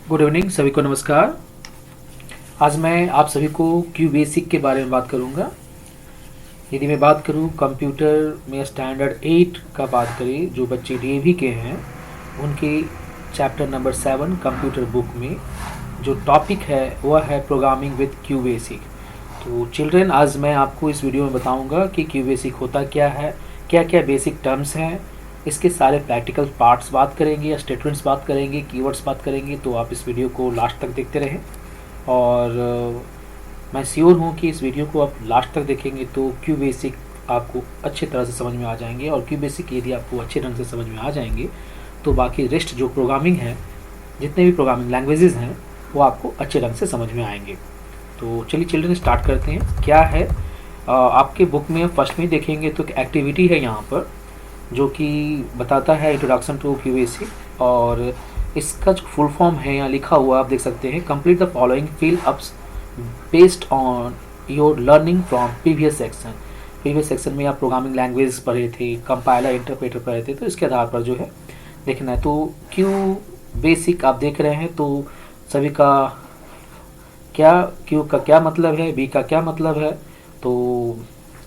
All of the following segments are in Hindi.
गुड इवनिंग सभी को नमस्कार। आज मैं आप सभी को क्यू बेसिक के बारे में बात करूंगा। यदि मैं बात करूं कंप्यूटर में स्टैंडर्ड 8 का बात करें, जो बच्चे डीएवी के हैं उनके चैप्टर नंबर 7 कंप्यूटर बुक में जो टॉपिक है वह है प्रोग्रामिंग विद क्यू बेसिक। तो चिल्ड्रन, आज मैं आपको इस वीडियो में बताऊंगा कि क्यू बेसिक होता क्या है, क्या क्या बेसिक टर्म्स हैं, इसके सारे प्रैक्टिकल पार्ट्स बात करेंगे या स्टेटमेंट्स बात करेंगे, कीवर्ड्स बात करेंगे। तो आप इस वीडियो को लास्ट तक देखते रहें और मैं श्योर हूँ कि इस वीडियो को आप लास्ट तक देखेंगे तो क्यू बेसिक आपको अच्छे तरह से समझ में आ जाएंगे। और क्यू बेसिक यदि आपको अच्छे ढंग से समझ में आ जाएंगे तो बाकी रेस्ट जो प्रोग्रामिंग है, जितने भी प्रोग्रामिंग लैंग्वेजेस हैं, वो आपको अच्छे ढंग से समझ में आएंगे। तो चलिए चिल्ड्रन स्टार्ट करते हैं। क्या है आपके बुक में फर्स्ट में देखेंगे तो एक्टिविटी है यहाँ पर, जो कि बताता है इंट्रोडक्शन टू क्यू बेसिक। और इसका जो फुल फॉर्म है यहाँ लिखा हुआ आप देख सकते हैं, complete the following fill ups based on your learning from previous section. Previous section में आप प्रोग्रामिंग लैंग्वेज पढ़े थे, कंपाइलर इंटरप्रेटर पढ़े थे, तो इसके आधार पर जो है देखना है। तो क्यू बेसिक आप देख रहे हैं तो सभी का क्या, क्यू का क्या मतलब है, बी का क्या मतलब है। तो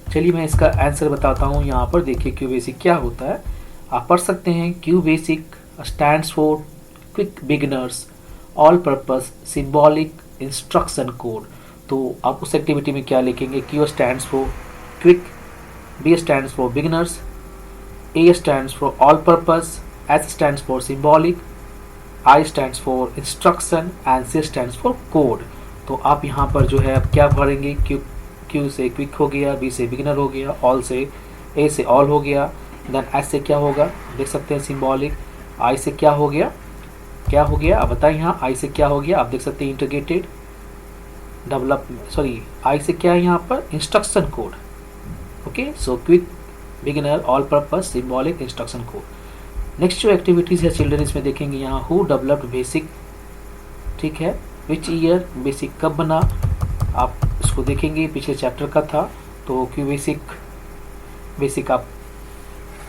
चलिए मैं इसका आंसर बताता हूँ। यहाँ पर देखिए क्यू बेसिक क्या होता है, आप पढ़ सकते हैं। Q basic stands for quick beginners all purpose symbolic instruction code. तो आप उस एक्टिविटी में क्या लिखेंगे, Q stands for quick, B stands for beginners, A stands for all purpose, S stands for symbolic, I stands for instruction and C stands for code. तो आप यहाँ पर जो है आप क्या भरेंगे, क्यू से क्विक हो गया, बी से बिगिनर हो गया, ऑल से ए से ऑल हो गया, देन एस से क्या होगा देख सकते हैं सिंबॉलिक, आई से क्या हो गया आप बताएं। यहाँ आई से क्या हो गया आप देख सकते हैं इंटीग्रेटेड आई से क्या है यहाँ पर instruction code. Okay, so quick beginner all purpose symbolic instruction code. Next जो एक्टिविटीज़ है चिल्ड्रन इसमें देखेंगे यहाँ, हु डेवलप्ड बेसिक, ठीक है, विच ईयर, बेसिक कब बना, आप इसको देखेंगे पिछले चैप्टर का था। तो क्यों बेसिक आप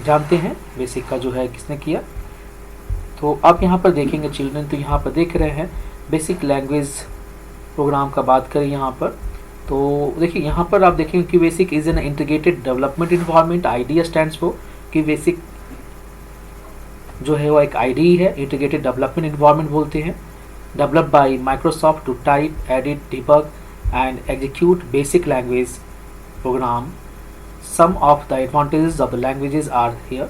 जानते हैं, बेसिक का जो है किसने किया। तो आप यहाँ पर देखेंगे चिल्ड्रन, तो यहाँ पर देख रहे हैं बेसिक लैंग्वेज प्रोग्राम का बात करें यहाँ पर। तो देखिए यहाँ पर आप देखेंगे कि basic is an integrated development environment. ID stands for, कि बेसिक जो है वो एक आईडी है, इंटीग्रेटेड डेवलपमेंट इन्वायरमेंट बोलते हैं। Developed by Microsoft to type, edit, debug and execute basic language program. Some of the advantages of the languages are here.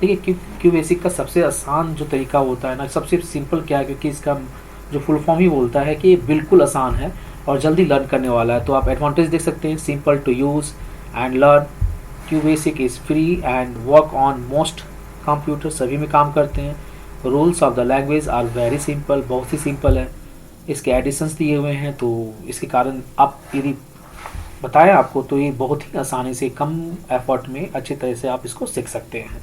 देखिए क्यू बेसिक का सबसे आसान जो तरीका होता है ना, सबसे सिंपल क्या है, क्योंकि इसका जो फुल फॉर्म ही बोलता है कि बिल्कुल आसान है और जल्दी लर्न करने वाला है। तो आप एडवांटेज देख सकते हैं, simple to use and learn, Q basic is free and work on most computer, सभी में काम करते हैं। Rules of the language are very simple, बहुत ही सिंपल है। इसके एडिशंस दिए हुए हैं, तो इसके कारण आप यदि बताएं आपको तो ये बहुत ही आसानी से कम एफर्ट में अच्छी तरह से आप इसको सीख सकते हैं।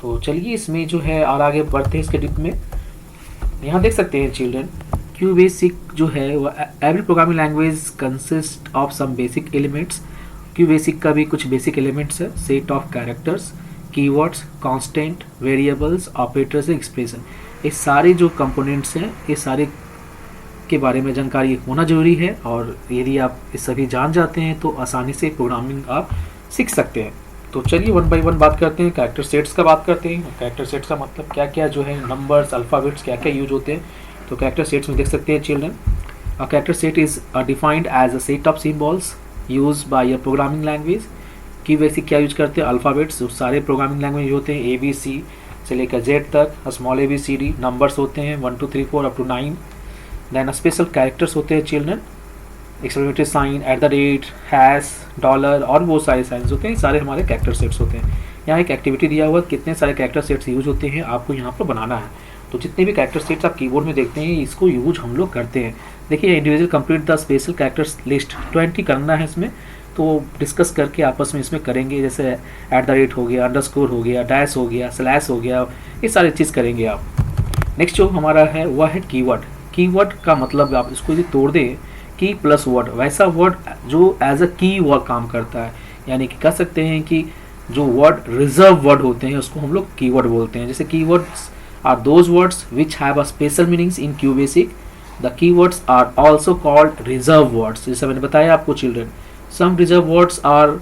तो चलिए इसमें जो है और आगे बढ़ते हैं इसके डिप में। यहाँ देख सकते हैं चिल्ड्रन, क्यू बेसिक जो है वो every programming language consist of some basic elements. Q basic का भी कुछ बेसिक एलिमेंट्स है, set of characters, keywords, constant, variables, operators, expression. ये सारे जो कंपोनेंट्स हैं, ये सारे के बारे में जानकारी होना जरूरी है। और यदि आप इस सभी जान जाते हैं तो आसानी से प्रोग्रामिंग आप सीख सकते हैं। तो चलिए वन बाय वन बात करते हैं। कैरेक्टर सेट्स का बात करते हैं। कैरेक्टर सेट्स का मतलब क्या क्या जो है, नंबर्स, अल्फ़ाबेट्स क्या क्या यूज होते हैं। तो कैरेक्टर सेट्स में देख सकते हैं children, a character set is defined as a set of symbols use by a programming language. Q basic क्या यूज करते हैं, अल्फ़ाबेट्स, जो सारे प्रोग्रामिंग लैंग्वेज होते हैं, ABC से लेकर Z तक, स्मॉल ABCD, नंबर्स होते हैं 1 2 3 4 up to 9। Then special characters होते हैं children, exclamatory sign, @ hash, dollar और वो सारे साइंस होते हैं, सारे हमारे कैरेक्टर सेट्स होते हैं। यहाँ एक एक्टिविटी दिया हुआ कितने सारे कैरेक्टर सेट्स यूज होते हैं आपको यहाँ पर बनाना है। तो जितने भी कैरेक्टर सेट्स आप कीबोर्ड में देखते हैं इसको यूज हम लोग करते हैं। देखिए individual complete the special characters list 20 करना है इसमें, तो डिस्कस करके आपस में इसमें करेंगे। जैसे @ हो गया, अंडरस्कोर हो गया, डैश हो गया, स्लैश हो गया, ये सारी चीज़ करेंगे आप। नेक्स्ट जो हमारा है वह है कीवर्ड। कीवर्ड का मतलब आप इसको यदि तोड़ दें, की प्लस वर्ड, वैसा वर्ड जो एज अ की वर्ड काम करता है। यानी कि कह सकते हैं कि जो वर्ड रिजर्व वर्ड होते हैं उसको हम लोग कीवर्ड बोलते हैं। जैसे keywords are those words which have a special meanings in Q basic. The keywords are also called reserve words. जैसे मैंने बताया आपको children, some reserve words are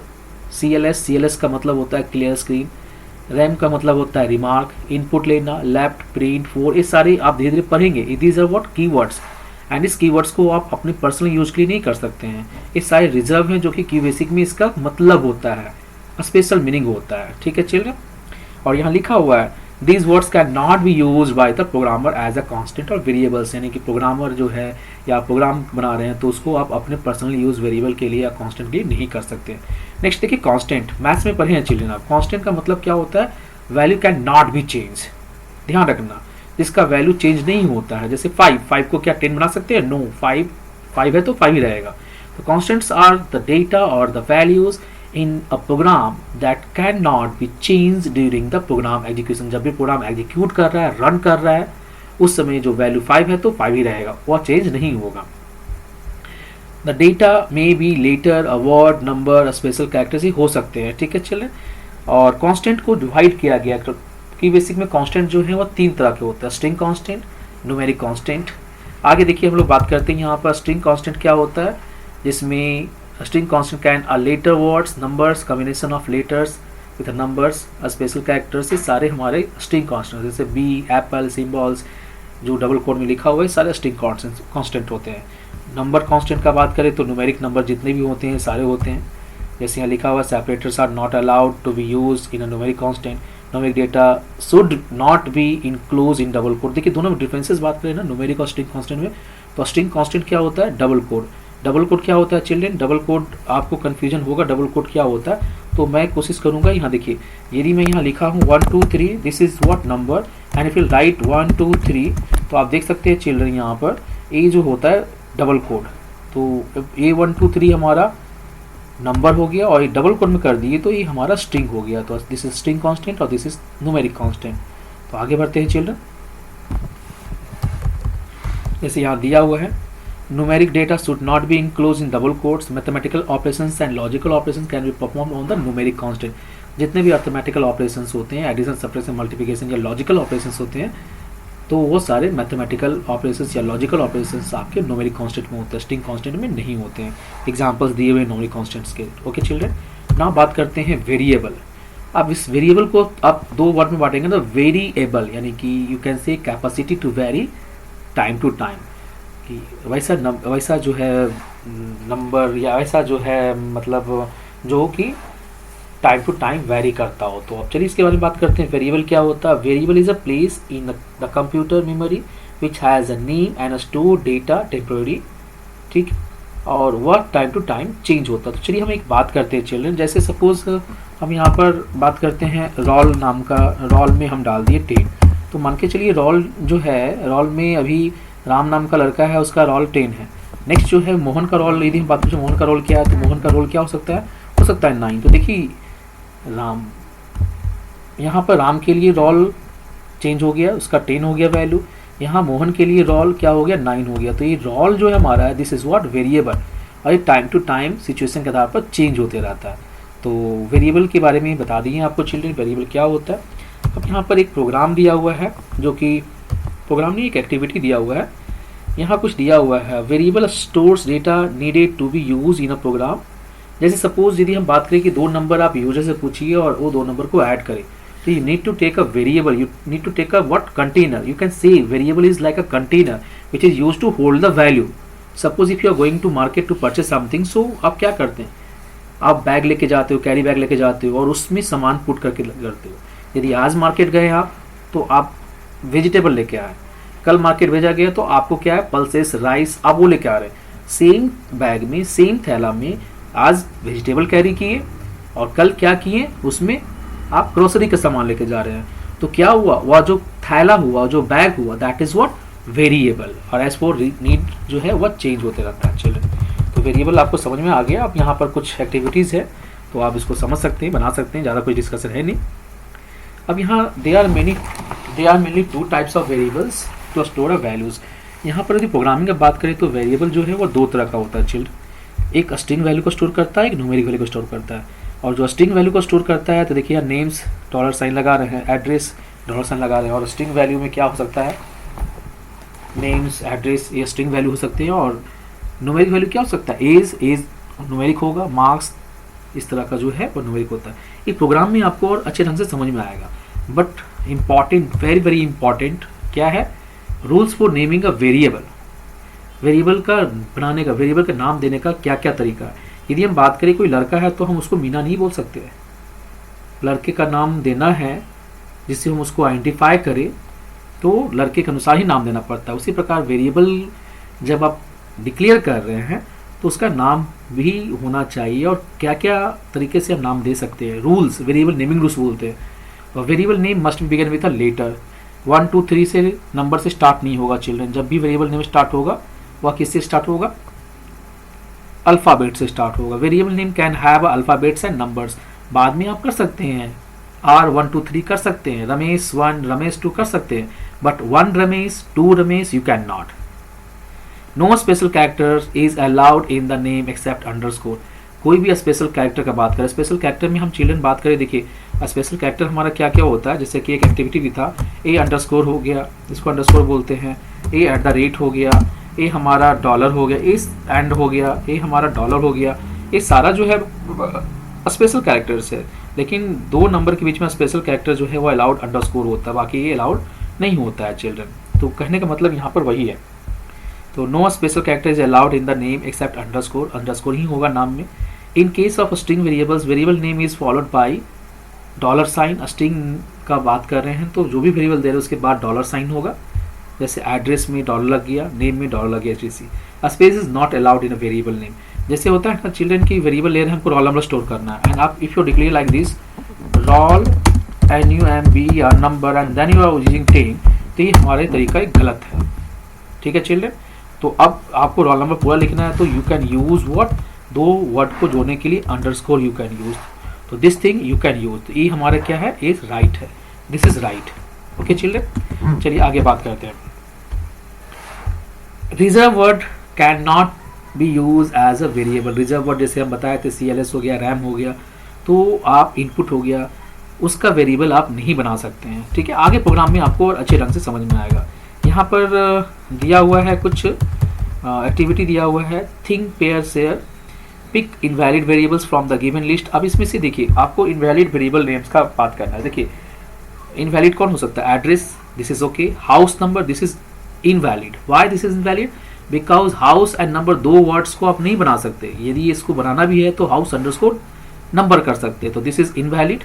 CLS. CLS का मतलब होता है क्लियर स्क्रीन. रैम का मतलब होता है रिमार्क, इनपुट लेना, लेफ्ट, प्रिंट, फोर, ये सारे आप धीरे धीरे पढ़ेंगे. These are what keywords, and इस कीवर्ड्स को आप अपने पर्सनल यूज के लिए नहीं कर सकते हैं. ये सारे रिजर्व हैं जो कि क्यू बेसिक में इसका मतलब होता है, स्पेशल मीनिंग होता है. ठीक है चिल्ड्रन. और यहाँ लिखा हुआ है these words can not be use by the programmer as a constant और वेरिएबल्स. यानी कि प्रोग्रामर जो है या प्रोग्राम बना रहे हैं तो उसको आप अपने पर्सनल यूज वेरिएबल के लिए या कांस्टेंट के लिए नहीं कर सकते. नेक्स्ट देखिए कांस्टेंट. मैथ्स में पढ़े हैं चिल्ड्रन आप. कांस्टेंट का मतलब क्या होता है? Value can not be change. ध्यान रखना, जिसका वैल्यू चेंज नहीं होता है. जैसे 5 को क्या 10 बना सकते हैं? नो. 5 है तो 5 ही रहेगा. तो कांस्टेंट्स आर द डेटा और the values in a program that can not be change during the program execution. जब भी प्रोग्राम एग्जीक्यूट कर रहा है, रन कर रहा है, उस समय जो वैल्यू 5 है तो 5 ही रहेगा, वह चेंज नहीं होगा. The data may be letter a word, number, special characters ही हो सकते हैं. ठीक है चलें. और कांस्टेंट को डिवाइड किया गया कि बेसिक में कांस्टेंट जो है वो 3 तरह के होते हैं. String constant, numeric constant. आगे देखिए हम लोग बात करते हैं यहाँ पर स्ट्रिंग कांस्टेंट क्या होता है, जिसमें string constant can a letter words, numbers, combination of letters with numbers, special characters. ये सारे हमारे स्ट्रिंग कांस्टेंट, जैसे बी, एप्पल, सिंबल्स जो डबल कोड में लिखा हुआ है, सारे स्ट्रिंग कांस्टेंट होते हैं. नंबर कांस्टेंट का बात करें तो न्यूमेरिक नंबर जितने भी होते हैं सारे होते हैं. जैसे यहाँ लिखा हुआ separators are not allowed to be use in a numeric constant. Numeric data should not be include in double quote. देखिए दोनों में डिफरेंसेस बात करें ना न्यूमेरिक और स्ट्रिंग कांस्टेंट में. तो स्ट्रिंग कांस्टेंट क्या होता है? Double quote. डबल कोड क्या होता है चिल्ड्रन? डबल कोड आपको कंफ्यूजन होगा डबल कोड क्या होता है, तो मैं कोशिश करूंगा. यहाँ देखिए यदि मैं यहाँ लिखा हूँ 1 2 3, this is what number, and if you right 1 2 3, तो आप देख सकते हैं चिल्ड्रन यहाँ पर ये जो होता है डबल कोड. तो A 1 2 3 हमारा नंबर हो गया, और ये डबल कोड में कर दिए तो ये हमारा स्ट्रिंग हो गया. तो दिस इज स्ट्रिंग कांस्टेंट और दिस इज न्यूमेरिक कांस्टेंट. तो आगे बढ़ते हैं चिल्ड्रन. जैसे यहाँ दिया हुआ है numeric data should not be enclosed in double quotes. Mathematical operations and logical operations can be performed on the numeric constant. जितने भी मैथमेटिकल ऑपरेशंस होते हैं, एडिशन, सब्ट्रैक्शन, मल्टीप्लिकेशन या लॉजिकल ऑपरेशंस होते हैं, तो वो सारे मैथमेटिकल ऑपरेशंस या लॉजिकल ऑपरेशंस आपके न्यूमेरिक कांस्टेंट में होते हैं, स्ट्रिंग कांस्टेंट में नहीं होते हैं. एग्जांपल्स दिए हुए न्यूमेरिक कांस्टेंट्स के. Okay children. नाउ बात करते हैं वेरिएबल. अब इस वेरिएबल को आप 2 वर्ड में बांटेंगे तो वेरिएबल यानी कि you can say capacity to vary time to time. कि वैसा जो है नंबर या वैसा जो है मतलब जो कि टाइम टू टाइम वेरी करता हो. तो अब चलिए इसके बारे में बात करते हैं. वेरिएबल क्या होता है? Variable is a place in the computer memory which has a name and store data temporary. ठीक. और वह टाइम टू टाइम चेंज होता है. तो चलिए हम एक बात करते हैं चिल्ड्रन. जैसे सपोज हम यहाँ पर बात करते हैं रोल नाम का. रोल में हम डाल दिए 10. तो मान के चलिए रोल जो है, रोल में अभी राम नाम का लड़का है, उसका रोल 10 है. नेक्स्ट जो है मोहन का रोल, यदि हम बात करें मोहन का रोल क्या है, तो मोहन का रोल क्या हो सकता है? हो सकता है 9. तो देखिए राम, यहाँ पर राम के लिए रोल चेंज हो गया, उसका 10 हो गया वैल्यू. यहाँ मोहन के लिए रोल क्या हो गया? 9 हो गया. तो ये रोल जो है हमारा है, दिस इज व्हाट वेरिएबल, और ये टाइम टू टाइम सिचुएशन के आधार पर चेंज होते रहता है. तो वेरिएबल के बारे में बता दिए आपको चिल्ड्रन वेरिएबल क्या होता है. अब यहाँ पर एक प्रोग्राम दिया हुआ है, जो कि प्रोग्राम नहीं एक एक्टिविटी दिया हुआ है. यहाँ कुछ दिया हुआ है, variable stores data needed to be use in a program. जैसे सपोज यदि हम बात करें कि 2 नंबर आप यूजर से पूछिए और वो 2 नंबर को ऐड करें, तो you need to take a variable, you need to take a what container. You can say variable is like a container which is use to hold the value. Suppose if you are going to market to purchase something, so आप क्या करते हैं? आप बैग लेके जाते हो, कैरी बैग लेके जाते हो और उसमें सामान पुट करके करते हो. यदि आज मार्केट गए आप तो आप वेजिटेबल लेके आए, कल मार्केट भेजा गया तो आपको क्या है? पल्सेस, राइस, आप वो लेके आ रहे हैं. सेम बैग में, सेम थैला में आज वेजिटेबल कैरी किए और कल क्या किए? उसमें आप ग्रोसरी का सामान लेके जा रहे हैं. तो क्या हुआ? वह जो थैला हुआ, जो बैग हुआ, दैट इज व्हाट वेरिएबल. और एज फॉर नीड जो है वह चेंज होते रहता है. चलिए तो वेरिएबल आपको समझ में आ गया. अब यहाँ पर कुछ एक्टिविटीज़ है तो आप इसको समझ सकते हैं, बना सकते हैं, ज़्यादा कोई डिस्कशन है नहीं. अब यहाँ there are mainly 2 types of variables to store values. यहाँ पर यदि प्रोग्रामिंग की बात करें तो वेरिएबल जो है वो 2 तरह का होता है चिल्ड. एक स्ट्रिंग वैल्यू को स्टोर करता है, एक न्यूमेरिक वैल्यू को स्टोर करता है. और जो स्ट्रिंग वैल्यू को स्टोर करता है तो देखिए नेम्स $साइन लगा रहे हैं, एड्रेस डॉलर साइन लगा रहे हैं। और स्ट्रिंग वैल्यू में क्या हो सकता है, नेम्स, एड्रेस, ये स्ट्रिंग वैल्यू हो सकते हैं। और न्यूमेरिक वैल्यू क्या हो सकता है, एज न्यूमेरिक होगा, मार्क्स इस तरह का जो है वो न्यूमेरिक होता है। ये प्रोग्राम में आपको और अच्छे ढंग से समझ में आएगा। But important, very very important क्या है, rules for naming a variable. Variable का बनाने का, वेरिएबल का नाम देने का क्या क्या तरीका है। यदि हम बात करें कोई लड़का है तो हम उसको मीना नहीं बोल सकते। लड़के का नाम देना है जिससे हम उसको आइडेंटिफाई करें तो लड़के के अनुसार ही नाम देना पड़ता है। उसी प्रकार वेरिएबल जब आप डिक्लेयर कर रहे हैं तो उसका नाम भी होना चाहिए और क्या क्या तरीके से हम नाम दे सकते हैं। रूल्स, वेरिएबल नेमिंग रूल्स बोलते हैं। और variable name must begin with a letter. 1 2 3 से नंबर से स्टार्ट नहीं होगा चिल्ड्रन। जब भी वेरिएबल नेम स्टार्ट होगा वह किससे स्टार्ट होगा, अल्फ़ाबेट से स्टार्ट होगा। Variable name can have alphabets and numbers. बाद में आप कर सकते हैं R1 2 3 कर सकते हैं, रमेश 1 रमेश 2 कर सकते हैं, but 1 Ramesh 2 Ramesh you can not. No special characters is allowed in the name except underscore. कोई भी स्पेशल कैरेक्टर का बात करें, स्पेशल कैरेक्टर में हम चिल्ड्रन बात करें, देखिए स्पेशल कैरेक्टर हमारा क्या क्या होता है। जैसे कि एक एक्टिविटी भी था, ए अंडरस्कोर हो गया, इसको अंडरस्कोर बोलते हैं, ए एट द रेट हो गया, ए हमारा डॉलर हो गया, इस एंड हो गया, ए हमारा डॉलर हो गया। ये सारा जो है स्पेशल कैरेक्टर्स है। लेकिन 2 नंबर के बीच में स्पेशल कैरेक्टर जो है वो अलाउड अंडरस्कोर होता है, बाकी ये अलाउड नहीं होता है चिल्ड्रन। तो कहने का मतलब यहाँ पर वही है। तो no special character is allowed in the name except underscore. Underscore ही होगा नाम में। In case of string variables, variable name is followed by dollar sign. String का बात कर रहे हैं तो जो भी वेरिएबल दे रहे हैं उसके बाद डॉलर साइन होगा। जैसे एड्रेस में डॉलर लग गया, नेम में डॉलर लग गया, etc. Space is not allowed in a variable name. जैसे होता है ना चिल्ड्रन की वेरिएबल ले रहे हैं, हमको रोल नंबर स्टोर करना है, एंड आप if you declare like this roll NUMB या number and then you are using 10, तो ये हमारे तरीका एक गलत है। ठीक है चिल्ड्रन। तो अब आपको रोल नंबर पूरा लिखना है तो you can use what, 2 word को जोड़ने के लिए अंडरस्कोर यू कैन यूज। तो this thing you can use. तो ये हमारा क्या है, इज राइट है, this is right. Okay children, चलिए आगे बात करते हैं। Reserve word can not be use as a variable. Reserve word जैसे हम बताए थे, CLS हो गया, रैम हो गया, तो आप इनपुट हो गया, उसका वेरिएबल आप नहीं बना सकते हैं। ठीक है, आगे प्रोग्राम में आपको और अच्छे ढंग से समझ में आएगा। यहाँ पर दिया हुआ है कुछ एक्टिविटी दिया हुआ है, think pair share pick invalid variables from the given list. अब इसमें से देखिए आपको इनवैलिड वेरिएबल नेम्स का बात करना है। देखिए इनवैलिड कौन हो सकता है, address, this is okay, house number, this is invalid. Why this is invalid, because house and number 2 words को आप नहीं बना सकते। यदि इसको बनाना भी है तो हाउस अंडरस्कोर नंबर कर सकते हैं, तो this is invalid.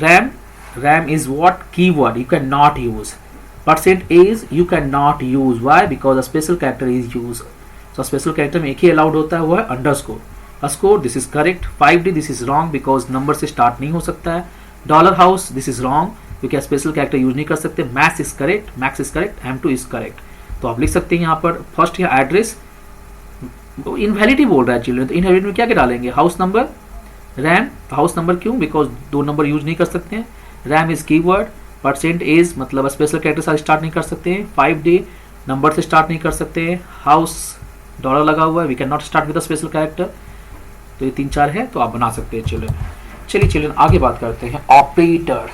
RAM, RAM is what, keyword you can not use. %, you cannot use. Why? Because a special character is used. So special character में एक ही अलाउड होता है, वो है underscore. Score, this is correct. 5D, this is wrong because number से स्टार्ट नहीं हो सकता है। Dollar house, this is wrong क्योंकि स्पेशल कैरेक्टर यूज नहीं कर सकते। Max is correct, max is correct, M2 is correct. तो आप लिख सकते हैं यहाँ पर फर्स्ट या एड्रेस इनवैलिड ही बोल रहा है चिल्ड्रन, तो इनवैलिड में क्या क्या डालेंगे, house number, RAM. House number क्यों, बिकॉज 2 नंबर यूज नहीं कर सकते हैं। रैम इज कीवर्ड, %, मतलब स्पेशल कैरेक्टर से स्टार्ट नहीं कर सकते हैं। 5D, नंबर से स्टार्ट नहीं कर सकते हैं। हाउस, डॉलर लगा हुआ है, we can not start with special character. तो ये 3-4 है, तो आप बना सकते हैं चिल्ड्रन। चलिए चिल्ड्रन आगे बात करते हैं। Operator,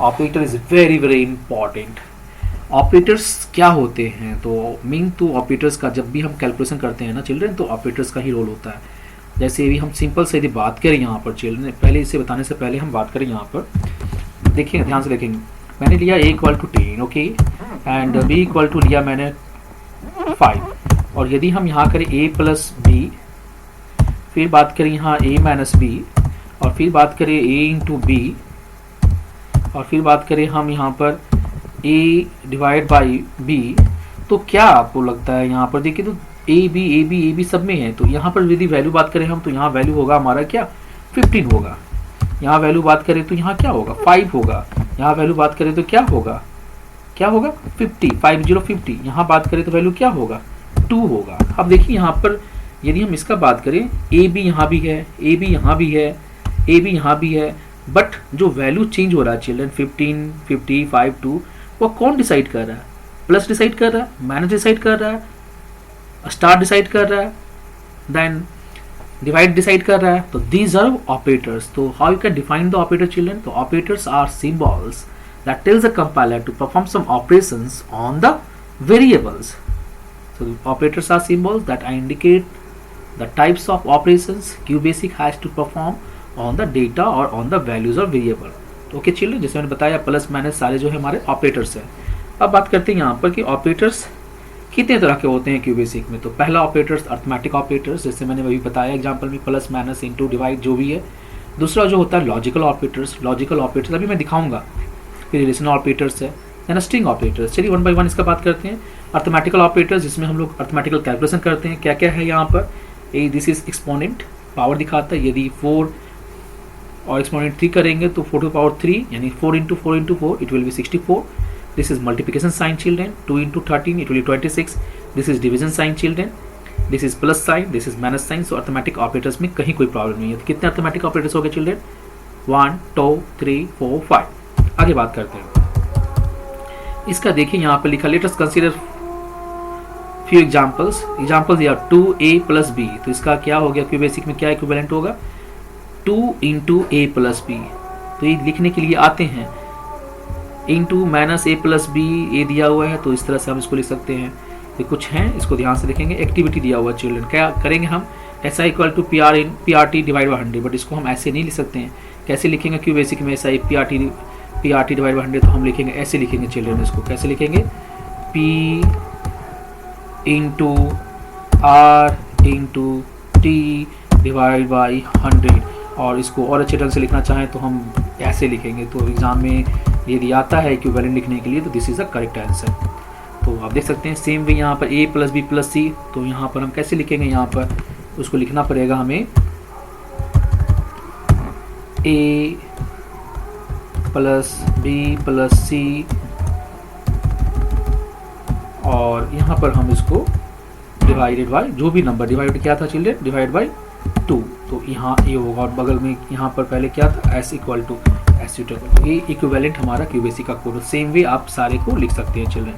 operator is very very important. Operators क्या होते हैं, तो मीन टू ऑपरेटर्स का जब भी हम कैलकुलेशन करते हैं ना चिल्ड्रन, तो ऑपरेटर्स का ही रोल होता है। जैसे भी हम सिंपल से यदि बात करें यहाँ पर चिल्ड्रन, पहले इसे बताने से पहले हम बात करें यहाँ पर, देखिए ध्यान से देखेंगे। मैंने लिया A = 10, ओके, एंड B = लिया मैंने 5। और यदि हम यहाँ करें A + B, फिर बात करें यहाँ A - B, और फिर बात करें A × B, और फिर बात करें हम यहाँ पर A/B, तो क्या आपको लगता है यहाँ पर देखिए, तो AB सब में है। तो यहाँ पर यदि वैल्यू बात करें हम, तो यहाँ वैल्यू होगा हमारा क्या, 15 होगा। यहाँ वैल्यू बात करें तो यहाँ क्या होगा, 5 होगा। यहाँ वैल्यू बात करें तो क्या होगा, 50, 50। यहाँ बात करें तो वैल्यू क्या होगा, 2 होगा। अब देखिए यहाँ पर यदि हम इसका बात करें, AB यहाँ भी है, AB यहाँ भी है, AB यहाँ भी है, बट जो वैल्यू चेंज हो रहा है चिल्ड्रन, 15, 50, 5, 2, वो कौन डिसाइड कर रहा है, प्लस डिसाइड कर रहा है, माइनस डिसाइड कर रहा है, स्टार डिसाइड कर रहा है, देन डिवाइड डिसाइड कर रहा है। तो दीज आर ऑपरेटर्स। तो how you can define the operator children, तो operators are symbols that tells the compiler to perform some operations on the variables. So operators are symbols that indicate the types of operations QBasic has to perform on the data or on the values of variable. Okay children, जैसे मैंने बताया प्लस माइनस सारे जो है हमारे ऑपरेटर्स हैं। अब बात करते हैं यहाँ पर कि ऑपरेटर्स कितने तरह के होते हैं क्यूबेसिक में। तो पहला ऑपरेटर्स अर्थमेटिक ऑपरेटर्स, जैसे मैंने अभी बताया एग्जांपल में प्लस माइनस इनटू डिवाइड जो भी है। दूसरा जो होता है लॉजिकल ऑपरेटर्स, लॉजिकल ऑपरेटर्स अभी मैं दिखाऊंगा। फिर रिलेशनल ऑपरेटर्स है, देन स्ट्रिंग ऑपरेटर्स। चलिए वन बाय वन इसका बात करते हैं। अर्थमेटिकल ऑपरेटर्स जिसमें हम लोग अर्थमेटिकल कैलकुलेशन करते हैं। क्या क्या है यहाँ पर, दिस इज एक्सपोनेंट, पावर दिखाता है। यदि 4 और एक्सपोनेंट 3 करेंगे तो 4 टू पावर 3 यानी 4 into 4 into 4 it will be 64। This is multiplication sign children, 2 into 13 it will be 26। This is division sign children, this is plus sign, this is minus sign. So arithmetic operators में कहीं कोई प्रॉब्लम नहीं है। तो कितने अर्थमेटिक ऑपरेटर्स हो गए चिल्ड्रेन, 1 2 3 4 5। आगे बात करते हैं इसका। देखिए यहाँ पर लिखा, let us consider few examples दिया 2a प्लस बी। तो इसका क्या हो गया, क्यूबेसिक में क्या इक्विवेलेंट होगा, 2 इंटू ए प्लस बी। तो ये लिखने के लिए आते हैं इंटू माइनस ए प्लस बी, ए दिया हुआ है तो इस तरह से हम इसको लिख सकते हैं। ये कुछ हैं, इसको ध्यान से देखेंगे। एक्टिविटी दिया हुआ है चिल्ड्रन, क्या करेंगे हम, ऐसा equal to PRT divide by 100। बट इसको हम ऐसे नहीं लिख सकते हैं। कैसे लिखेंगे क्यूबेसिक में, ऐसा PRT डिवाइड बाई 100 तो हम लिखेंगे ऐसे लिखेंगे चिल्ड्रन। इसको कैसे लिखेंगे, P into R into T divide by 100। और इसको और अच्छे ढंग से लिखना चाहें तो हम ऐसे लिखेंगे। तो एग्जाम में यदि आता है इक्विवेलेंट लिखने के लिए तो this is a correct answer. तो आप देख सकते हैं सेम वे यहाँ पर a प्लस बी प्लस सी। तो यहाँ पर हम कैसे लिखेंगे, यहाँ पर उसको लिखना पड़ेगा हमें a प्लस बी प्लस सी, और यहाँ पर हम इसको डिवाइडेड बाई जो भी नंबर, डिवाइड क्या था चिल्ड्रन, डिवाइड बाई 2। तो यहाँ ये होगा, और बगल में यहाँ पर पहले क्या था, s इक्वल टू एस। ये इक्विवेलेंट हमारा क्यूबेसिक का कोड। सेम वे आप सारे को लिख सकते हैं children.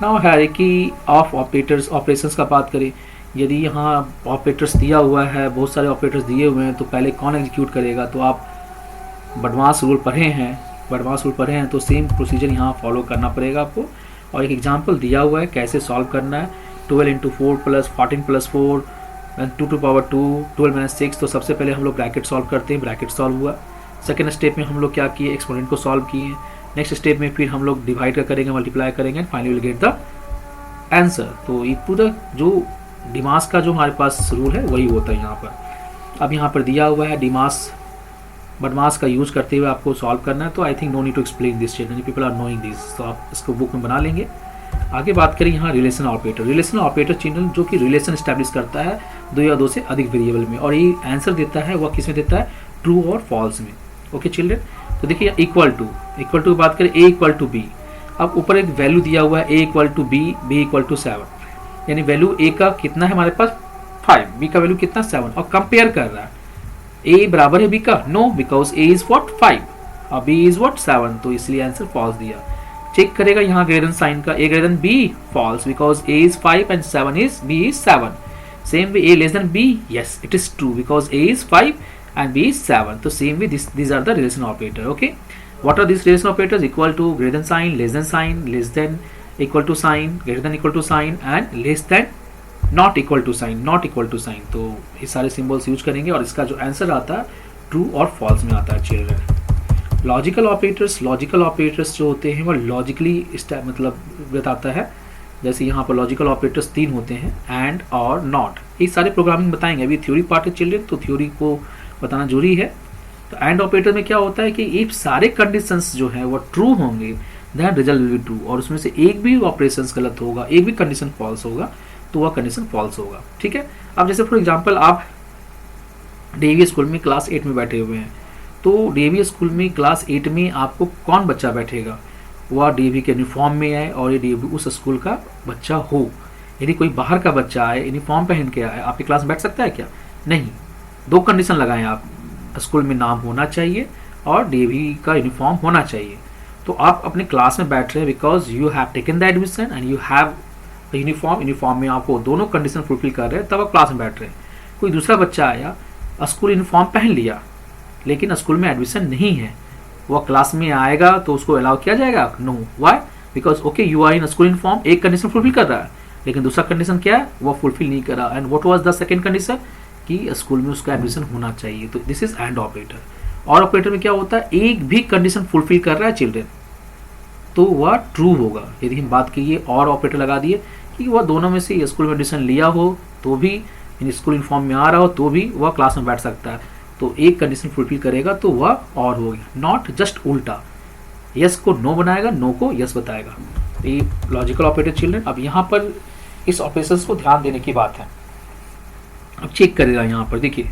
Now hierarchy of operators, operations का बात करें। यदि यहाँ ऑपरेटर्स दिया हुआ है, बहुत सारे ऑपरेटर्स दिए हुए हैं, तो पहले कौन एग्जीक्यूट करेगा। तो आप बडमास रूल पढ़े हैं तो सेम प्रोसीजर यहाँ फॉलो करना पड़ेगा आपको। और एक एग्जाम्पल दिया हुआ है कैसे सॉल्व करना है। 12 into 4 plus 14 plus 4 2 to power 2 12 minus 6। तो सबसे पहले हम लोग ब्रैकेट सॉल्व करते हैं, ब्रैकेट सॉल्व हुआ। सेकेंड स्टेप में हम लोग क्या किए, एक्सपोनेंट को सॉल्व किए। नेक्स्ट स्टेप में फिर हम लोग डिवाइड का करेंगे, मल्टीप्लाई करेंगे, finally will get the answer. तो ये पूरा जो डिमास का जो हमारे पास रूल है वही होता है यहाँ पर। अब यहाँ पर दिया हुआ है डिमास बडमास का यूज करते हुए आपको सॉल्व करना है। तो I think no need to explain this children, people are knowing this. तो आप इसको बुक में बना लेंगे। आगे बात करें यहाँ relation operator. Relation operator children जो कि रिलेशन एस्टैब्लिश करता है 2 या 2 से अधिक वेरिएबल में, और ये आंसर देता है वह किस में देता है, ट्रू और फॉल्स में। ओके चिल्ड्रन, तो देखिए इक्वल टू बात करें a इक्वल टू बी। अब ऊपर एक वैल्यू दिया हुआ है a equal to B, b equal to 7। यानी वैल्यू a का कितना है हमारे पास 5, b का वैल्यू कितना 7, और कंपेयर कर रहा है a बराबर है b का, no, because a is what 5 और b इज व्हाट 7। तो इसलिए आंसर फॉल्स दिया। चेक करेगा यहाँ ग्रेटर साइन का, a greater b, false, because a is 5 and 7 is b is 7। Same way a less than b, yes it is true because a is 5 and b is 7. So same way these are the relation operator. Okay, what are these relation operators? Equal to, greater than sign, less than, equal to sign, greater than equal to sign, and less than not equal to sign. तो ये सारे सिंबल्स यूज करेंगे और इसका जो आंसर आता है ट्रू और फॉल्स में आता है चिल्ड्रन। लॉजिकल ऑपरेटर्स जो होते हैं वो लॉजिकली मतलब बताता है। जैसे यहाँ पर लॉजिकल ऑपरेटर्स 3 होते हैं, एंड और नॉट। ये सारे प्रोग्रामिंग बताएंगे, अभी थ्योरी पार्ट है चिल्ड्रन, तो थ्योरी को बताना जरूरी है। तो एंड ऑपरेटर में क्या होता है कि इफ सारे कंडीशंस जो है वो ट्रू होंगे then result will be true, और उसमें से एक भी ऑपरेशंस गलत होगा, एक भी कंडीशन फॉल्स होगा तो वह कंडीशन फॉल्स होगा। ठीक है, अब जैसे फॉर एग्जांपल आप डीएवी स्कूल में क्लास 8 में बैठे हुए हैं, तो डीएवी स्कूल में क्लास 8 में आपको कौन बच्चा बैठेगा, वह डीएवी के यूनिफॉर्म में आए और ये डीएवी उस स्कूल का बच्चा हो। यदि कोई बाहर का बच्चा आए यूनिफॉर्म पहन के आए, आपकी क्लास में बैठ सकता है क्या, नहीं। 2 कंडीशन लगाएं आप, स्कूल में नाम होना चाहिए और डीएवी का यूनिफॉर्म होना चाहिए। तो आप अपने क्लास में बैठ रहे हैं because you have taken the admission and you have uniform में आपको दोनों कंडीशन फुलफिल कर रहे हैं, तब आप क्लास में बैठ रहे हैं। कोई दूसरा बच्चा आया, स्कूल यूनिफॉर्म पहन लिया लेकिन स्कूल में एडमिशन नहीं है, वो क्लास में आएगा तो उसको अलाउ किया जाएगा? No. Why? Because okay you are in school uniform, एक कंडीशन फुलफिल कर रहा है, लेकिन दूसरा कंडीशन क्या है, वो फुलफिल नहीं कर रहा। And what was the second condition, कि स्कूल में उसका एडमिशन होना चाहिए। तो दिस इज एंड ऑपरेटर। और ऑपरेटर में क्या होता है, एक भी कंडीशन फुलफिल कर रहा है चिल्ड्रन तो वह ट्रू होगा। यदि हम बात कीजिए और ऑपरेटर लगा दिए कि वह दोनों में से स्कूल में एडमिशन लिया हो तो भी, स्कूल यूनिफॉर्म में आ रहा हो तो भी वह क्लास में बैठ सकता है, तो एक कंडीशन फुलफिल करेगा तो वह और हो गया। नॉट जस्ट उल्टा, यस को नो बनाएगा, नो को यस बताएगा। ये लॉजिकल ऑपरेटर चिल्ड्रन। अब यहाँ पर इस ऑपरेशंस को ध्यान देने की बात है। अब चेक करेगा यहाँ पर, देखिए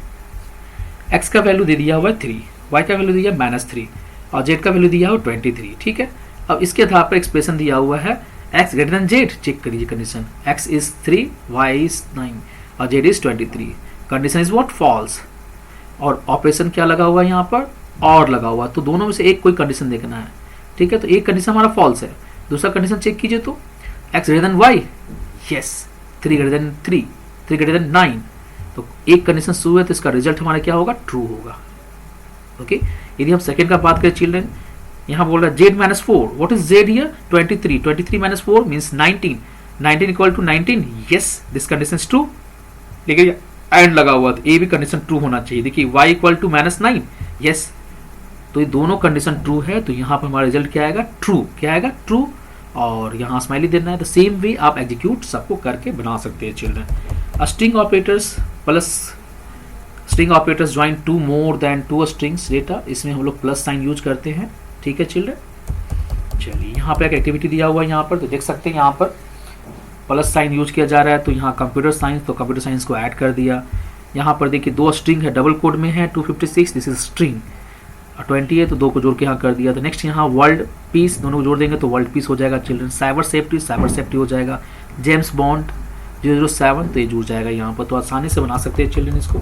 x का वैल्यू दे दिया हुआ है 3, y का वैल्यू दिया -3 और z का वैल्यू दिया हुआ 23। ठीक है, अब इसके आधार पर एक्सप्रेशन दिया हुआ है x greater than z। Check करिए condition, x is 3, y is 9 और z is 23। Condition is what, false. और ऑपरेशन क्या लगा हुआ है यहाँ पर, और लगा हुआ, तो दोनों में से एक कोई कंडीशन देखना है। ठीक है, तो एक कंडीशन हमारा फॉल्स है, दूसरा कंडीशन चेक कीजिए तो x greater then y, yes 3 greater than 3, 3 greater than 9, तो एक कंडीशन ट्रू है तो इसका रिजल्ट हमारा क्या होगा, ट्रू होगा। ओके, यदि हम सेकंड का बात करें चिल्ड्रन, यहाँ बोल रहा है z -4, what is z here, 23, 23 -4 means 19, 19 equal to 19, yes this condition is true. देखिए एंड लगा हुआ, तो ए भी कंडीशन ट्रू होना चाहिए। देखिए y इक्वल टू -9, यस, तो ये दोनों कंडीशन ट्रू है, तो यहाँ पर हमारा रिजल्ट क्या आएगा, ट्रू। क्या आएगा, ट्रू। और यहाँ स्माइली देना है। द सेम वे आप एग्जीक्यूट सबको करके बना सकते हैं children. String operators plus string operators join 2 more than 2 strings data, इसमें हम लोग प्लस साइन यूज करते हैं। ठीक है चिल्ड्रन, चलिए यहाँ पे एक एक्टिविटी दिया हुआ है यहाँ पर, तो देख सकते हैं यहाँ पर प्लस साइन यूज किया जा रहा है, तो यहाँ कंप्यूटर साइंस, तो कंप्यूटर साइंस को ऐड कर दिया। यहाँ पर देखिए 2 स्ट्रिंग है, डबल कोड में है, 256 दिस इज स्ट्रिंग, 20 है तो 2 को जोड़ के यहाँ कर दिया। तो नेक्स्ट यहाँ वर्ल्ड पीस, दोनों को जोड़ देंगे तो वर्ल्ड पीस हो जाएगा चिल्ड्रन। साइबर सेफ्टी हो जाएगा। जेम्स बॉन्ड 007, तो ये जुड़ जाएगा यहाँ पर, तो आसानी से बना सकते हैं चिल्ड्रन इसको।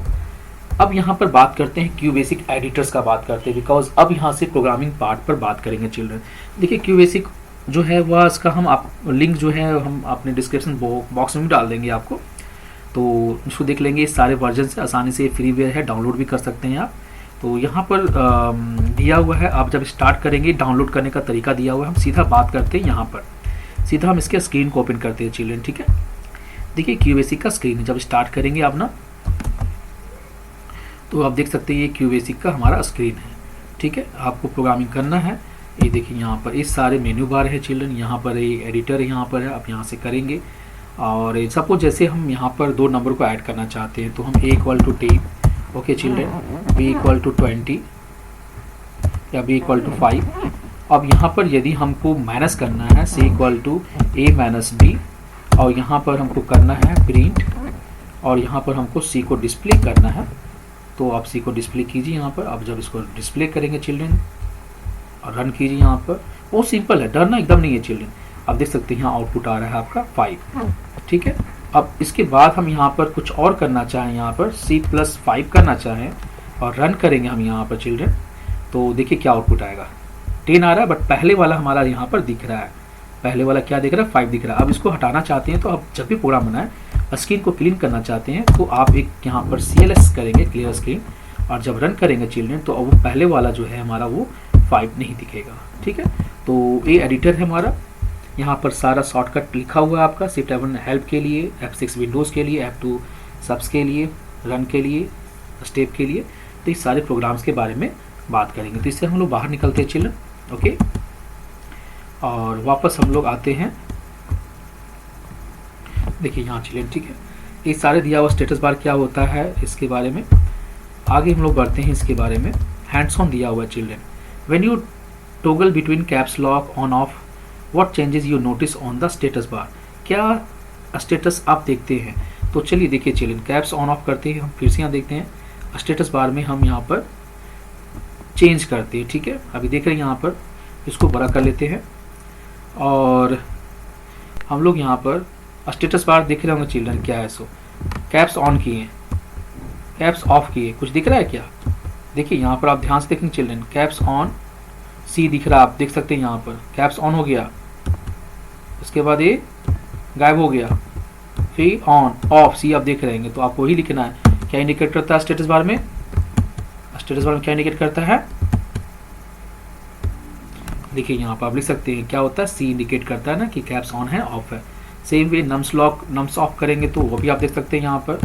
अब यहाँ पर बात करते हैं क्यू बेसिक एडिटर्स का बात करते हैं, बिकॉज अब यहाँ से प्रोग्रामिंग पार्ट पर बात करेंगे चिल्ड्रन। देखिए क्यू बेसिक जो है वह इसका हम लिंक जो है हम अपने डिस्क्रिप्शन बॉक्स में भी डाल देंगे आपको, तो इसको देख लेंगे। सारे वर्जन से आसानी से फ्रीवेयर है, डाउनलोड भी कर सकते हैं आप। तो यहाँ पर दिया हुआ है, आप जब स्टार्ट करेंगे डाउनलोड करने का तरीका दिया हुआ है। हम सीधा बात करते हैं यहाँ पर, सीधा हम इसके स्क्रीन को ओपन करते हैं चिल्ड्रन। ठीक है, देखिए क्यू बेसिक का स्क्रीन जब स्टार्ट करेंगे आप ना, तो आप देख सकते हैं ये क्यू बेसिक का हमारा स्क्रीन है। ठीक है, आपको प्रोग्रामिंग करना है। ये देखिए यहाँ पर ये सारे मेन्यू बार है चिल्ड्रन, यहाँ पर ये एडिटर यहाँ पर है, आप यहाँ से करेंगे। और सपोज जैसे हम यहाँ पर 2 नंबर को ऐड करना चाहते हैं, तो हम a equal to 10, okay children, b equal to 20 या b इक्वल टू 5। अब यहाँ पर यदि हमको माइनस करना है, c equal to a minus b, और यहाँ पर हमको करना है प्रिंट, और यहाँ पर हमको c को डिस्प्ले करना है, तो आप c को डिस्प्ले कीजिए यहाँ पर। अब जब इसको डिस्प्ले करेंगे चिल्ड्रन और रन कीजिए यहाँ पर, बहुत सिंपल है, डरना एकदम नहीं है चिल्ड्रन। अब देख सकते हैं यहाँ आउटपुट आ रहा है आपका 5। ठीक है, अब इसके बाद हम यहाँ पर कुछ और करना चाहें, यहाँ पर C+5 करना चाहें और रन करेंगे हम यहाँ पर चिल्ड्रन, तो देखिए क्या आउटपुट आएगा, 10 आ रहा है, बट पहले वाला हमारा यहाँ पर दिख रहा है। पहले वाला क्या दिख रहा है, 5 दिख रहा है। अब इसको हटाना चाहते हैं, तो आप जब भी प्रोग्राम बनाएं, स्क्रीन को क्लीन करना चाहते हैं, तो आप एक यहाँ पर CLS करेंगे, क्लियर स्क्रीन, और जब रन करेंगे चिल्ड्रन तो वो पहले वाला जो है हमारा वो 5 नहीं दिखेगा। ठीक है, तो ये एडिटर है हमारा। यहाँ पर सारा शॉर्टकट लिखा हुआ है आपका, Shift F1 हेल्प के लिए, F6 विंडोज़ के लिए, F2 सब्स के लिए, रन के लिए, स्टेप के लिए। तो इस सारे प्रोग्राम्स के बारे में बात करेंगे। तो इससे हम लोग बाहर निकलते हैं चिल्ड्रन, ओके, और वापस हम लोग आते हैं। देखिए यहाँ चिल्ड्रन, ठीक है, ये सारे दिया हुआ स्टेटस बार क्या होता है इसके बारे में आगे हम लोग बढ़ते हैं। इसके बारे में हैंड्स ऑन दिया हुआ है children. When you toggle between caps lock on off, what changes you notice on the status bar, क्या स्टेटस आप देखते हैं। तो चलिए देखिए चिल्ड्रन, कैप्स ऑन ऑफ करते हैं हम, फिर से यहाँ देखते हैं स्टेटस बार में हम यहाँ पर चेंज करते हैं। ठीक है, अभी देख रहे हैं यहाँ पर, इसको बड़ा कर लेते हैं और हम लोग यहाँ पर स्टेटस बार दिख रहे होंगे चिल्ड्रन, क्या है सो कैप्स ऑन किए, कैप्स ऑफ किए, कुछ दिख रहा है क्या। देखिए यहाँ पर आप ध्यान से देखेंगे चिल्ड्रन, कैप्स ऑन सी दिख रहा है, आप देख सकते हैं यहाँ पर कैप्स ऑन हो गया, उसके बाद ये गायब हो गया, फिर ऑन ऑफ सी आप देख रहेंगे। तो आपको वही लिखना है, क्या इंडिकेट करता है स्टेटस बार में, स्टेटस बार में क्या इंडिकेट करता है, देखिए यहाँ पर आप लिख सकते हैं क्या होता है, सी इंडिकेट करता है ना कि कैप्स ऑन है ऑफ है। Same way nums lock nums of करेंगे तो वो भी आप देख सकते हैं यहाँ पर।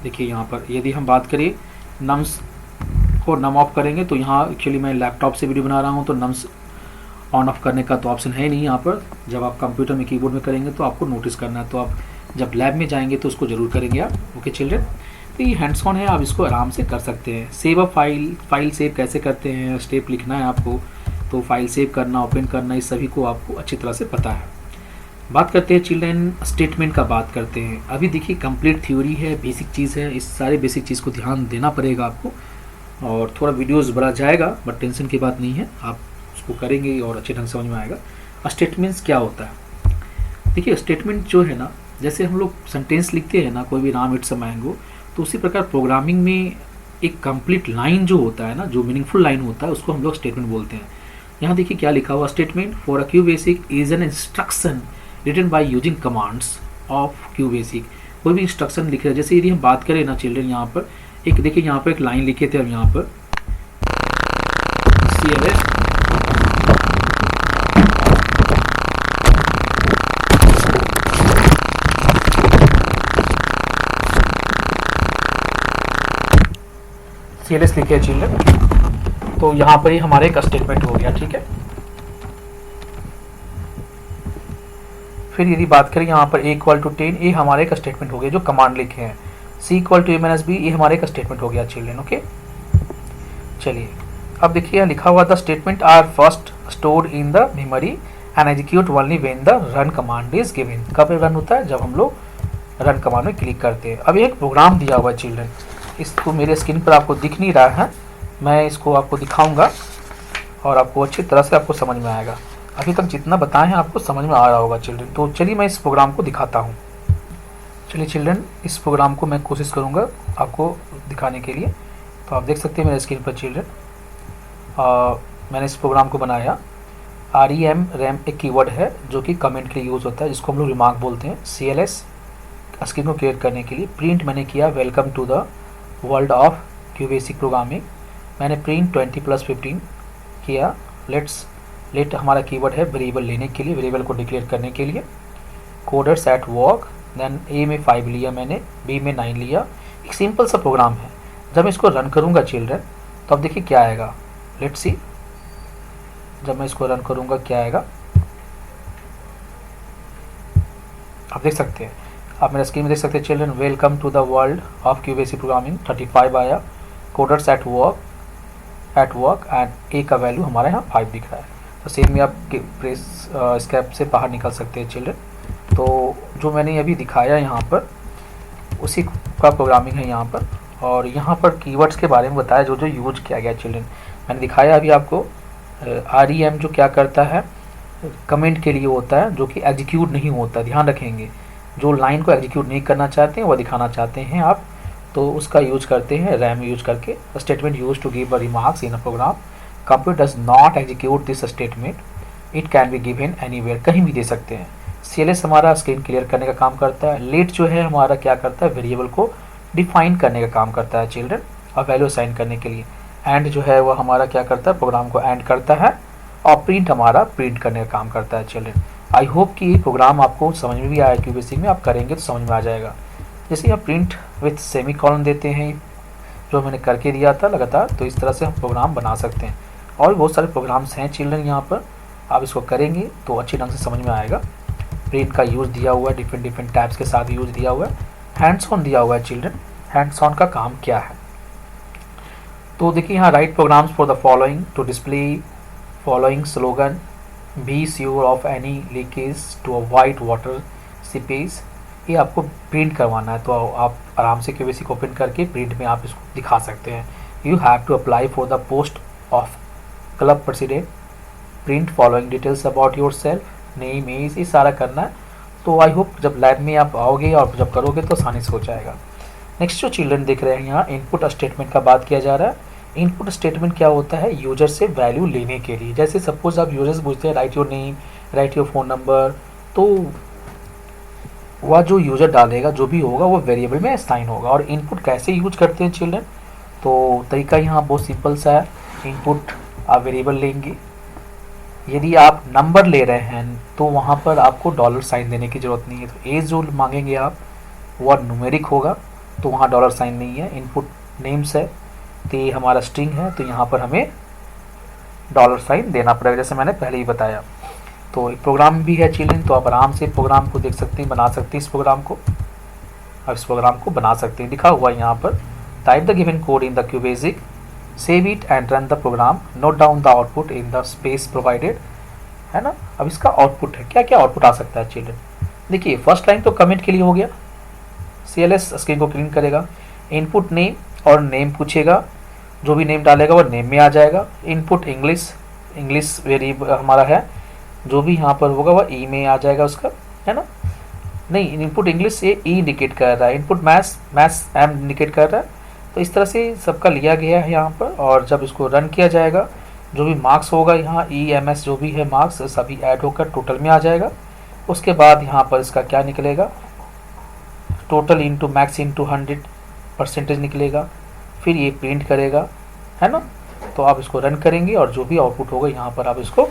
देखिए यहाँ पर यदि हम बात करें नम्स को नम ऑफ करेंगे तो यहाँ एक्चुअली मैं लैपटॉप से वीडियो बना रहा हूँ तो नम्स ऑन ऑफ करने का तो ऑप्शन है नहीं यहाँ पर। जब आप कंप्यूटर में कीबोर्ड में करेंगे तो आपको नोटिस करना है, तो आप जब लैब में जाएंगे तो उसको ज़रूर करेंगे आप। ओके चिल्ड्रन, तो ये हैंड्स ऑन है, आप इसको आराम से कर सकते हैं। सेव अ फाइल सेव कैसे करते हैं, स्टेप लिखना है आपको, तो फाइल सेव करना, ओपन करना, इस सभी को आपको अच्छी तरह से पता है। बात करते हैं चिल्ड्रन स्टेटमेंट का, बात करते हैं। अभी देखिए कंप्लीट थ्योरी है, बेसिक चीज़ है, इस सारे बेसिक चीज़ को ध्यान देना पड़ेगा आपको, और थोड़ा वीडियोस बढ़ा जाएगा बट टेंशन की बात नहीं है, आप उसको करेंगे और अच्छे ढंग से समझ में आएगा। स्टेटमेंट्स क्या होता है, देखिए स्टेटमेंट जो है ना, जैसे हम लोग सेंटेंस लिखते हैं ना, कोई भी राम इट्स अ मैंगो, तो उसी प्रकार प्रोग्रामिंग में एक कंप्लीट लाइन जो होता है ना, जो मीनिंगफुल लाइन होता है, उसको हम लोग स्टेटमेंट बोलते हैं। यहाँ देखिए क्या लिखा हुआ, statement for a Q basic is an instruction written by using commands of Q basic. कोई भी इंस्ट्रक्शन लिख रहे हैं, जैसे यदि हम बात करें ना चिल्ड्रन, यहाँ पर एक देखिए यहाँ पर एक लाइन लिखे थे हम, यहाँ पर CLS CLS लिखे चिल्ड्रन, तो यहाँ पर ही हमारे एक स्टेटमेंट हो गया, ठीक है। फिर यदि बात करें यहाँ पर A=10, ये हमारे एक स्टेटमेंट हो गया जो कमांड लिखे हैं। C=A-B, ये हमारे एक स्टेटमेंट हो गया चिल्ड्रन। ओके चलिए अब देखिए लिखा हुआ, the statement are first stored in the memory and execute only when the run command is given. कब रन होता है, जब हम लोग रन कमांड में क्लिक करते हैं। अब एक प्रोग्राम दिया हुआ है चिल्ड्रन, इसको मेरे स्क्रीन पर आपको दिख नहीं रहा है, मैं इसको आपको दिखाऊंगा और आपको अच्छी तरह से आपको समझ में आएगा। अभी तक जितना बताए हैं आपको समझ में आ रहा होगा चिल्ड्रन। तो चलिए मैं इस प्रोग्राम को दिखाता हूँ। चलिए चिल्ड्रन, इस प्रोग्राम को मैं कोशिश करूँगा आपको दिखाने के लिए। तो आप देख सकते हैं मेरे स्क्रीन पर चिल्ड्रन, मैंने इस प्रोग्राम को बनाया। REM एक कीवर्ड है जो कि कमेंट के लिए यूज़ होता है, जिसको हम लोग रिमार्क बोलते हैं। CLS स्क्रीन को क्लियर करने के लिए। प्रिंट मैंने किया welcome to the world of Q basic programming, मैंने प्रिंट 20+15 किया। लेट हमारा कीवर्ड है वेरिएबल लेने के लिए, वेरिएबल को डिक्लेयर करने के लिए। Coders at work, then A में 5 लिया मैंने, B में 9 लिया। एक सिंपल सा प्रोग्राम है। जब मैं इसको रन करूँगा चिल्ड्रन तो अब देखिए क्या आएगा, लेट्स सी। जब मैं इसको रन करूँगा क्या आएगा, आप देख सकते हैं, आप मेरा स्क्रीन में देख सकते हैं children. Welcome to the world of Q basic programming 35 आया। Coders at work and A का वैल्यू हमारा यहाँ 5 दिख रहा है। तो सेम में आप प्रेस स्केप से बाहर निकल सकते हैं चिल्ड्रन। तो जो मैंने अभी दिखाया यहाँ पर उसी का प्रोग्रामिंग है यहाँ पर, और यहाँ पर कीवर्ड्स के बारे में बताया जो जो यूज किया गया चिल्ड्रन। मैंने दिखाया अभी आपको। REM जो क्या करता है, कमेंट के लिए होता है, जो कि एग्जीक्यूट नहीं होता। ध्यान रखेंगे, जो लाइन को एग्जीक्यूट नहीं करना चाहते हैं, वह दिखाना चाहते हैं आप, तो उसका यूज करते हैं रैम यूज करके। Statement use to give a remarks in a program. Computer does not execute this statement, it can be given anywhere, कहीं भी दे सकते हैं। CLS हमारा स्क्रीन क्लियर करने का काम करता है। लेट जो है हमारा क्या करता है, वेरिएबल को डिफाइन करने का काम करता है चिल्ड्रन, और वैल्यू असाइन करने के लिए। एंड जो है वह हमारा क्या करता है, प्रोग्राम को एंड करता है। और प्रिंट हमारा प्रिंट करने का काम करता है चिल्ड्रन। आई होप कि प्रोग्राम आपको समझ में भी आया, क्यू बेसिक में आप करेंगे तो समझ में आ जाएगा। जैसे आप प्रिंट विथ सेमी कॉलन देते हैं, जो मैंने करके दिया था लगातार, तो इस तरह से हम प्रोग्राम बना सकते हैं। और बहुत सारे प्रोग्राम्स हैं चिल्ड्रन यहाँ पर, आप इसको करेंगे तो अच्छी ढंग से समझ में आएगा। प्रिंट का यूज़ दिया हुआ है, डिफरेंट टैब्स के साथ यूज़ दिया हुआ है। हैंड्स ऑन दिया हुआ है चिल्ड्रन, हैंड्स ऑन का काम क्या है। तो देखिए यहाँ write programs for the following to display following slogan, be sure of any leakage to a white water seepage. ये आपको प्रिंट करवाना है, तो आप आराम से क्यू बेसिक ओपन करके प्रिंट में आप इसको दिखा सकते हैं। You have to apply for the post of club president, print following details about yourself, name age, ये सारा करना है। तो आई होप जब लैब में आप आओगे और जब करोगे तो आसानी से हो जाएगा। नेक्स्ट जो चिल्ड्रन देख रहे हैं यहाँ, इनपुट स्टेटमेंट का बात किया जा रहा है। इनपुट स्टेटमेंट क्या होता है, यूजर से वैल्यू लेने के लिए। जैसे सपोज आप यूजर से पूछते हैं right your name, right your phone number, तो वह जो यूजर डालेगा जो भी होगा वो वेरिएबल में असाइन होगा। और इनपुट कैसे यूज करते हैं चिल्ड्रन, तो तरीका यहाँ बहुत सिंपल सा है। इनपुट आप वेरिएबल लेंगे। यदि आप नंबर ले रहे हैं तो वहाँ पर आपको डॉलर साइन देने की ज़रूरत नहीं है। तो एज जो मांगेंगे आप वो न्यूमेरिक होगा, तो वहाँ डॉलर साइन नहीं है। इनपुट नेम्स है तो ये हमारा स्ट्रिंग है, तो यहाँ पर हमें डॉलर साइन देना पड़ेगा, जैसे मैंने पहले ही बताया। तो एक प्रोग्राम भी है चिल्ड्रन, तो आप आराम से प्रोग्राम को देख सकते हैं, बना सकते हैं इस प्रोग्राम को। अब इस प्रोग्राम को बना सकते हैं, लिखा हुआ है यहाँ पर, type the given code in the QBasic, save it and run the program, note down the output in the space provided, है ना। अब इसका आउटपुट है, क्या क्या आउटपुट आ सकता है चिल्ड्रन। देखिए फर्स्ट लाइन तो कमेंट के लिए हो गया, CLS स्क्रीन को क्लीन करेगा। इनपुट नेम और नेम पूछेगा, जो भी नेम डालेगा वो नेम में आ जाएगा। इनपुट इंग्लिश वेरिएबल हमारा है, जो भी यहाँ पर होगा वह ई में आ जाएगा उसका, है ना। नहीं, इनपुट इंग्लिश ये ई इंडिकेट कर रहा है, इनपुट मैथ्स एम इंडिकेट कर रहा है। तो इस तरह से सबका लिया गया है यहाँ पर। और जब इसको रन किया जाएगा, जो भी मार्क्स होगा यहाँ EMS जो भी है मार्क्स सभी ऐड होकर टोटल में आ जाएगा। उसके बाद यहाँ पर इसका क्या निकलेगा, टोटल इंटू मैक्स इंटू 100% निकलेगा, फिर ये प्रिंट करेगा, है ना। तो आप इसको रन करेंगे और जो भी आउटपुट होगा यहाँ पर आप इसको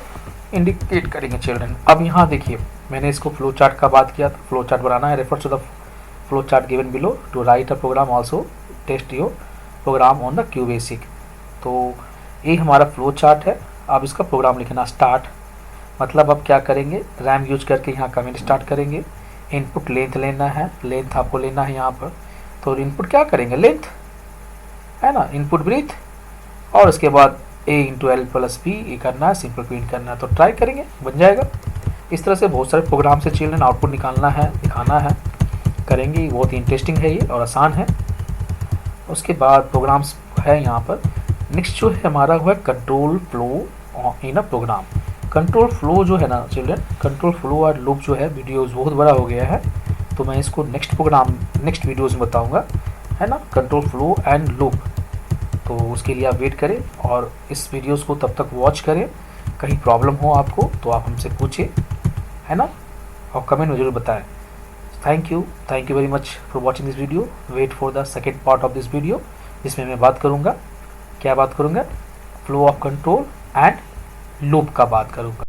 इंडिकेट करेंगे चिल्ड्रन। अब यहाँ देखिए मैंने इसको फ्लो चार्ट का बात किया था, फ्लो चार्ट बनाना है। Refer to the flow chart given below to write a program also test your program on the QBasic. तो ये हमारा फ्लो चार्ट है। अब इसका प्रोग्राम लिखना स्टार्ट, मतलब अब क्या करेंगे, रैम यूज करके यहाँ कमेंट स्टार्ट करेंगे। इनपुट लेंथ लेना है, लेंथ आपको लेना है यहाँ पर। तो इनपुट क्या करेंगे, लेंथ, है ना, इनपुट ब्रीथ, और उसके बाद A×L+B ये करना है, सिंपल प्रिंट करना है। तो ट्राई करेंगे, बन जाएगा। इस तरह से बहुत सारे प्रोग्राम से चिल्ड्रन आउटपुट निकालना है, दिखाना है, करेंगे। बहुत ही इंटरेस्टिंग है ये और आसान है। उसके बाद प्रोग्राम्स है यहाँ पर। नेक्स्ट जो है हमारा हुआ control flow in a program. Control flow जो है ना चिल्ड्रन, कंट्रोल फ्लो और लूप जो है, वीडियोज़ बहुत बड़ा हो गया है, तो मैं इसको नेक्स्ट वीडियोज़ में बताऊँगा, है ना, कंट्रोल फ्लो एंड लूप। तो उसके लिए आप वेट करें और इस वीडियोस को तब तक वॉच करें। कहीं प्रॉब्लम हो आपको तो आप हमसे पूछें, है ना, और कमेंट में ज़रूर बताएं। Thank you very much for watching this video. Wait for the second part of this video, जिसमें मैं बात करूँगा, क्या बात करूँगा, flow of control and loop का बात करूँगा।